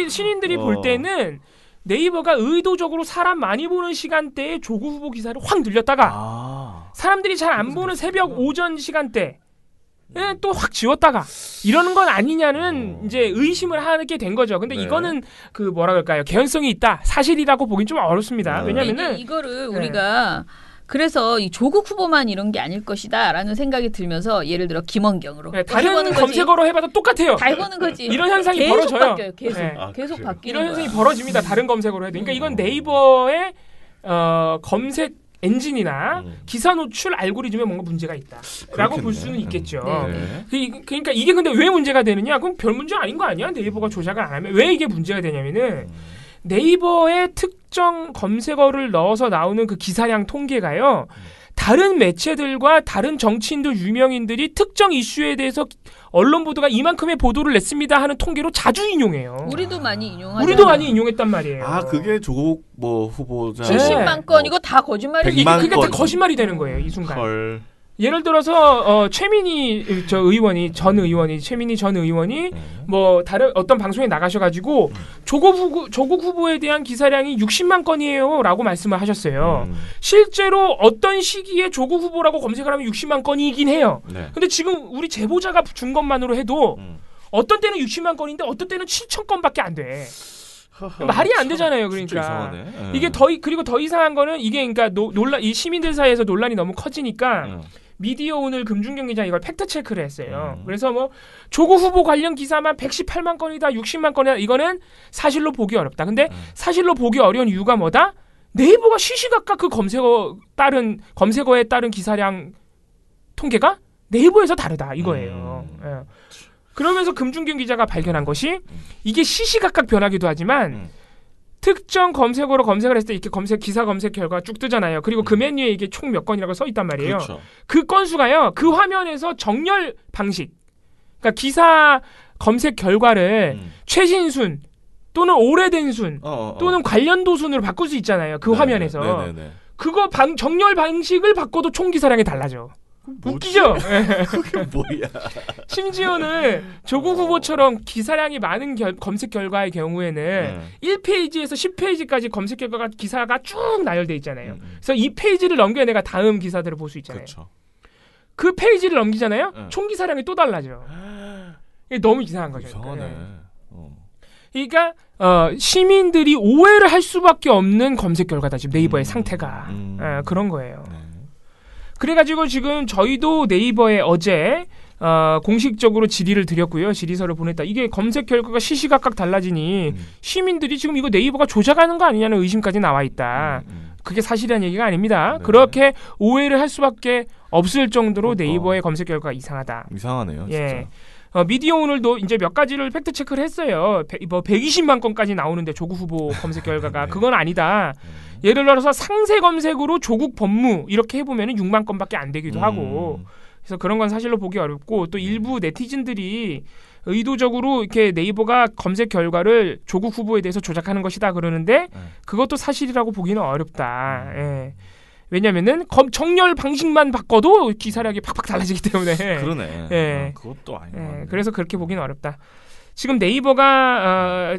신인들이 볼 때는 네이버가 의도적으로 사람 많이 보는 시간대에 조국 후보 기사를 확 늘렸다가 사람들이 잘 안 보는 새벽 오전 시간대 또 확 지웠다가 이러는 건 아니냐는 이제 의심을 하게 된 거죠. 근데 네. 이거는 그 뭐라 그럴까요? 개연성이 있다. 사실이라고 보긴 좀 어렵습니다. 왜냐면은 이거를 우리가 그래서 이 조국 후보만 이런 게 아닐 것이다라는 생각이 들면서 예를 들어 김원경으로 다른 검색어로 해봐도 똑같아요. 다 해보는 거지. 이런 현상이 계속 벌어져요. 바뀌어요. 계속 네. 계속 그래요? 바뀌는 이런 현상이 거야. 벌어집니다. 다른 검색어로 해도. 그러니까 이건 네이버의 검색 엔진이나 기사 노출 알고리즘에 뭔가 문제가 있다라고 볼 수는 있겠죠. 그러니까 이게 근데 왜 문제가 되느냐? 그럼 별 문제 아닌 거 아니야? 네이버가 조작을 안 하면 왜 이게 문제가 되냐면은 네이버의 특정 검색어를 넣어서 나오는 그 기사량 통계가요. 다른 매체들과 다른 정치인들, 유명인들이 특정 이슈에 대해서 언론 보도가 이만큼의 보도를 냈습니다 하는 통계로 자주 인용해요. 우리도 많이 인용하잖아. 우리도 많이 인용했단 말이에요. 그게 조국 후보자 70만 건 이거 다 거짓말이지. 백만 그게 건. 다 거짓말이 되는 거예요 이 순간. 헐. 예를 들어서 최민희 전 의원이 뭐 다른 어떤 방송에 나가셔가지고 조국 후보에 대한 기사량이 60만 건이에요라고 말씀을 하셨어요. 실제로 어떤 시기에 조국 후보라고 검색을 하면 60만 건이긴 해요. 네. 근데 지금 우리 제보자가 준 것만으로 해도 어떤 때는 60만 건인데 어떤 때는 7천 건밖에 안 돼. 말이 안 되잖아요. 진짜 그러니까 이상하네. 이게 그리고 더 이상한 거는 이게 그러니까 이 시민들 사이에서 논란이 너무 커지니까 미디어 오늘 금준경 기자 이걸 팩트 체크를 했어요. 그래서 뭐 조국 후보 관련 기사만 118만 건이다, 60만 건이다 이거는 사실로 보기 어렵다. 근데 사실로 보기 어려운 이유가 뭐다? 네이버가 시시각각 그 검색어에 따른 기사량 통계가 네이버에서 다르다 이거예요. 예. 그러면서 금준경 기자가 발견한 것이 이게 시시각각 변하기도 하지만 특정 검색어로 검색을 했을 때 이렇게 기사 검색 결과가 쭉 뜨잖아요. 그리고 그 맨 위에 이게 총 몇 건이라고 써 있단 말이에요. 그렇죠. 그 건수가요. 그 화면에서 정렬 방식. 그러니까 기사 검색 결과를 최신순 또는 오래된 순 또는 관련도 순으로 바꿀 수 있잖아요. 그 화면에서. 네네네. 그거 정렬 방식을 바꿔도 총 기사량이 달라져. 웃기죠? 그게 뭐야? 심지어는 조국 후보처럼 기사량이 많은 검색 결과의 경우에는 1페이지에서 10페이지까지 검색 결과가 기사가 쭉 나열돼 있잖아요. 그래서 이 페이지를 넘겨야 내가 다음 기사들을 볼 수 있잖아요. 그렇죠. 그 페이지를 넘기잖아요. 총 기사량이 또 달라져. 이게 너무 이상한 거죠. 이상하네. 그러니까 시민들이 오해를 할 수밖에 없는 검색 결과다. 지금 네이버의 상태가 그런 거예요. 그래가지고 지금 저희도 네이버에 어제 공식적으로 질의를 드렸고요. 질의서를 보냈다. 이게 검색 결과가 시시각각 달라지니 시민들이 지금 이거 네이버가 조작하는 거 아니냐는 의심까지 나와 있다. 그게 사실이라는 얘기가 아닙니다. 네. 그렇게 오해를 할 수밖에 없을 정도로 네이버의 검색 결과가 이상하다. 이상하네요. 진짜. 예. 미디어 오늘도 이제 몇 가지를 팩트 체크를 했어요. 120만 건까지 나오는데 조국 후보 검색 결과가 그건 아니다. 예를 들어서 상세 검색으로 조국 법무 이렇게 해보면 6만 건밖에 안 되기도 하고 그래서 그런 건 사실로 보기 어렵고 또 일부 네티즌들이 의도적으로 이렇게 네이버가 검색 결과를 조국 후보에 대해서 조작하는 것이다 그러는데 그것도 사실이라고 보기는 어렵다. 예. 왜냐면은 정렬 방식만 바꿔도 기사량이 팍팍 달라지기 때문에. 그러네. 예. 그것도 아닌 것 예. 같네. 그래서 그렇게 보기는 어렵다. 지금 네이버가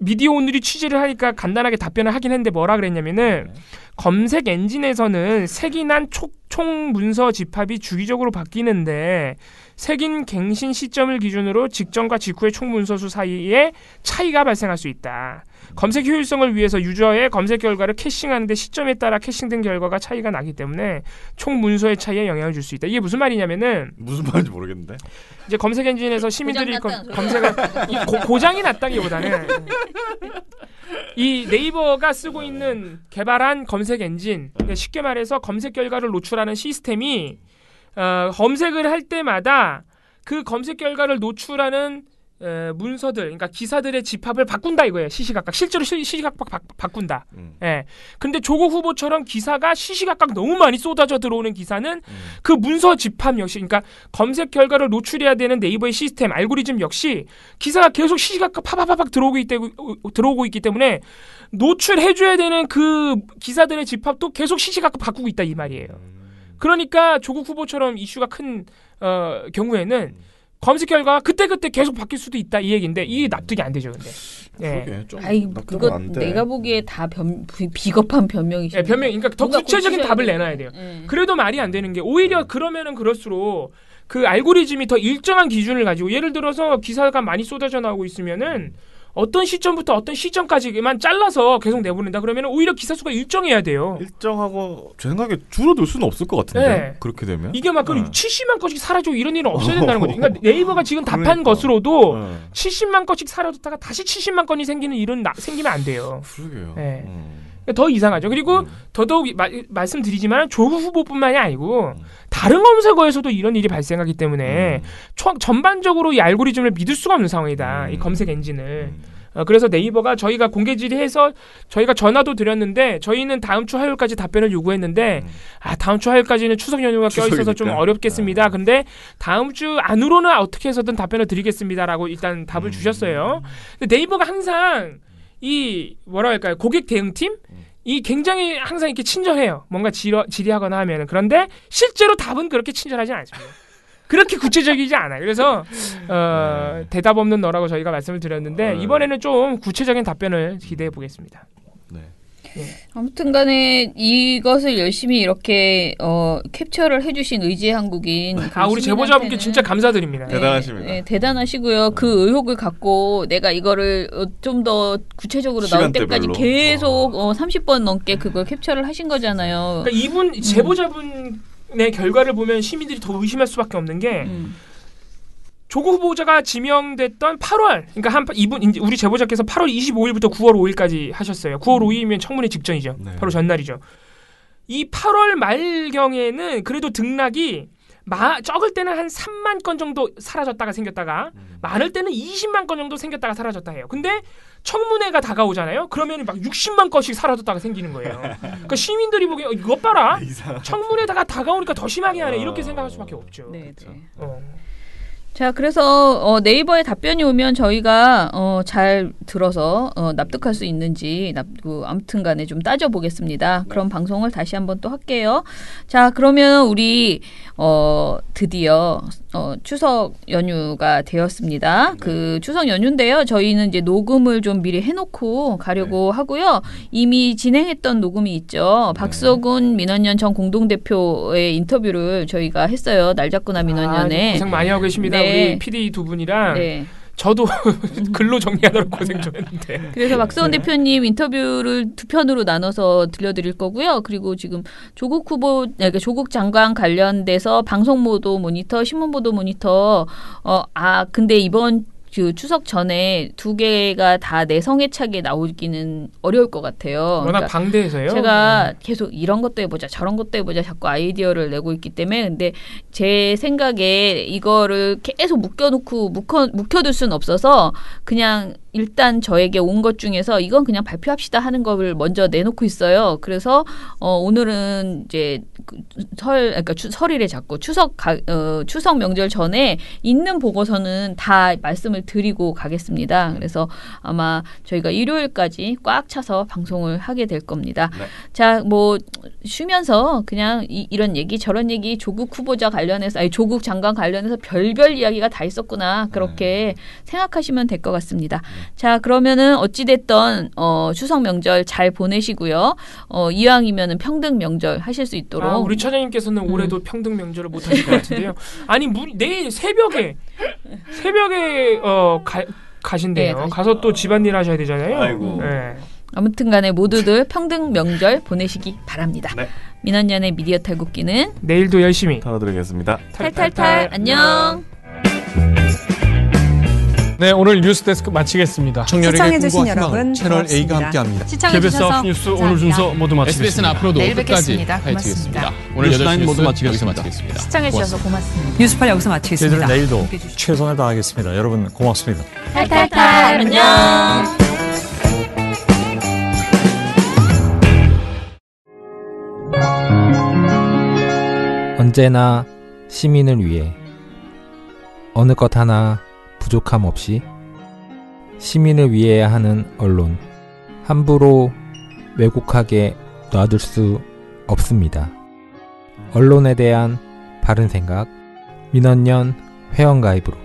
미디어 오늘이 취재를 하니까 간단하게 답변을 하긴 했는데 뭐라 그랬냐면은 검색 엔진에서는 색이 난 총 문서 집합이 주기적으로 바뀌는데 색인 갱신 시점을 기준으로 직전과 직후의 총 문서 수 사이에 차이가 발생할 수 있다. 검색 효율성을 위해서 유저의 검색 결과를 캐싱하는데 시점에 따라 캐싱된 결과가 차이가 나기 때문에 총 문서의 차이에 영향을 줄 수 있다. 이게 무슨 말이냐면은 무슨 말인지 모르겠는데. 이제 검색 엔진에서 시민들이 고장 검색을 고장이 났다기보다는 이 네이버가 쓰고 있는 개발한 검색 엔진, 그러니까 쉽게 말해서 검색 결과를 노출하는 시스템이 검색을 할 때마다 그 검색 결과를 노출하는 문서들, 그러니까 기사들의 집합을 바꾼다 이거예요. 시시각각 실제로 시시각각 바꾼다. 예. 근데 조국 후보처럼 기사가 시시각각 너무 많이 쏟아져 들어오는 기사는 그 문서 집합 역시, 그러니까 검색 결과를 노출해야 되는 네이버의 시스템 알고리즘 역시 기사가 계속 시시각각 파파파박 들어오고 있기 때문에 노출해줘야 되는 그 기사들의 집합도 계속 시시각각 바꾸고 있다 이 말이에요. 그러니까 조국 후보처럼 이슈가 큰 경우에는 검색 결과가 그때그때 계속 바뀔 수도 있다 이 얘기인데 이게 납득이 안 되죠. 근데 그러게 좀 아이 납득은 그거 안 돼. 내가 보기에 다 비겁한 변명이시. 예, 변명, 그러니까 더 구체적인 답을 내놔야 돼요. 네. 그래도 말이 안 되는 게 오히려 그러면은 그럴수록 그 알고리즘이 더 일정한 기준을 가지고 예를 들어서 기사가 많이 쏟아져 나오고 있으면은 어떤 시점부터 어떤 시점까지만 잘라서 계속 내보낸다 그러면 오히려 기사 수가 일정해야 돼요. 일정하고 제 생각에 줄어들 수는 없을 것 같은데. 네. 그렇게 되면. 이게 막 70만 건씩 사라지고 이런 일은 없어야 된다는 거죠. 그러니까 네이버가 지금 답한 그러니까. 것으로도 네. 70만 건씩 사라졌다가 다시 70만 건이 생기는 일은 생기면 안 돼요. 그러게요. 네. 더 이상하죠. 그리고 더더욱 말씀드리지만 조국 후보뿐만이 아니고 다른 검색어에서도 이런 일이 발생하기 때문에 전반적으로 이 알고리즘을 믿을 수가 없는 상황이다. 이 검색 엔진을. 그래서 네이버가 저희가 공개 질의해서 저희가 전화도 드렸는데 저희는 다음 주 화요일까지 답변을 요구했는데 다음 주 화요일까지는 추석 연휴가 껴있어서 좀 어렵겠습니다. 근데 다음 주 안으로는 어떻게 해서든 답변을 드리겠습니다라고 일단 답을 주셨어요. 근데 네이버가 항상 이 뭐라 할까요? 고객 대응팀? 이 굉장히 항상 이렇게 친절해요. 뭔가 질의하거나 하면은. 그런데 실제로 답은 그렇게 친절하지 않습니다. 그렇게 구체적이지 않아요. 그래서 대답 없는 너라고 저희가 말씀을 드렸는데 이번에는 좀 구체적인 답변을 기대해 보겠습니다. 네. 아무튼간에 이것을 열심히 이렇게 캡처를 해주신 의지의 한국인 우리 제보자분께 진짜 감사드립니다. 대단하십니다. 네, 대단하시고요. 그 의혹을 갖고 내가 이거를 좀 더 구체적으로 나올 때까지 시간대별로. 계속 30번 넘게 그걸 캡처를 하신 거잖아요. 그러니까 이분 제보자분의 결과를 보면 시민들이 더 의심할 수밖에 없는 게 조국 후보자가 지명됐던 8월, 그러니까 이제 우리 제보자께서 8월 25일부터 9월 5일까지 하셨어요. 9월 5일이면 청문회 직전이죠. 네. 바로 전날이죠. 이 8월 말경에는 그래도 등락이 적을 때는 한 3만 건 정도 사라졌다가 생겼다가 많을 때는 20만 건 정도 생겼다가 사라졌다 해요. 근데 청문회가 다가오잖아요. 그러면 막 60만 건씩 사라졌다가 생기는 거예요. 그러니까 시민들이 보기에 이것 봐라. 청문회가 다가오니까 더 심하게 하네. 이렇게 생각할 수밖에 없죠. 네, 네. 어. 자, 그래서 네이버에 답변이 오면 저희가 잘 들어서 납득할 수 있는지 아무튼간에 좀 따져보겠습니다. 그럼 방송을 다시 한번 또 할게요. 자, 그러면 우리 드디어 추석 연휴가 되었습니다. 그 추석 연휴인데요. 저희는 이제 녹음을 좀 미리 해놓고 가려고 하고요. 이미 진행했던 녹음이 있죠. 박서군 민원연 전 공동대표의 인터뷰를 저희가 했어요. 날 잡구나 민원연에. 고생 많이 하고 계십니다. 네. 우리 PD 두 분이랑 네. 저도 글로 정리하느라 고생 좀 했는데. 그래서 박서훈 대표님 인터뷰를 두 편으로 나눠서 들려드릴 거고요. 그리고 지금 조국 후보, 그러니까 조국 장관 관련돼서 방송보도 모니터, 신문보도 모니터. 근데 이번 그 추석 전에 두 개가 다 내성에 차게 나오기는 어려울 것 같아요. 워낙 그러니까 방대해서요. 제가 계속 이런 것도 해보자 저런 것도 해보자 자꾸 아이디어를 내고 있기 때문에 근데 제 생각에 이거를 계속 묵혀둘 수는 없어서 그냥 일단 저에게 온 것 중에서 이건 그냥 발표합시다 하는 거를 먼저 내놓고 있어요. 그래서 오늘은 이제 그러니까 설일에 자꾸 추석 명절 전에 있는 보고서는 다 말씀을 드리고 가겠습니다. 그래서 아마 저희가 일요일까지 꽉 차서 방송을 하게 될 겁니다. 네. 자, 뭐 쉬면서 그냥 이런 얘기 저런 얘기 조국 후보자 관련해서 조국 장관 관련해서 별별 이야기가 다 있었구나 그렇게 생각하시면 될 것 같습니다. 자, 그러면은 어찌됐던 추석 명절 잘 보내시고요. 이왕이면은 평등 명절 하실 수 있도록. 우리 차장님께서는 올해도 평등 명절을 못 하실 것 같은데요. 아니 내일 새벽에 가신대요. 네, 가서 또 집안일 하셔야 되잖아요. 아이고. 네. 아무튼간에 모두들 평등 명절 보내시기 바랍니다. 네. 민원연의 미디어 탈곡기는 내일도 열심히 다뤄드리겠습니다. 탈탈탈 안녕. 네, 오늘 뉴스데스크 마치겠습니다. 시청해주신 여러분 채널 A가 함께합니다. KBS 뉴스 오늘 순서 모두 마치겠습니다. SBS는 앞으로도 내일 끝까지 뵙겠습니다. 파헤치겠습니다. 고맙습니다. 오늘 8시 모두 뉴스 여기서 마치겠습니다. 마치겠습니다. 시청해주셔서 고맙습니다. 뉴스팔 여기서 마치겠습니다. 저희들은 내일도 함께해 주시죠. 최선을 다하겠습니다. 여러분 고맙습니다. 탈탈탈 안녕. 언제나 시민을 위해 어느 것 하나 부족함 없이 시민을 위해야 하는 언론 함부로 왜곡하게 놔둘 수 없습니다. 언론에 대한 바른 생각 민원연 회원가입으로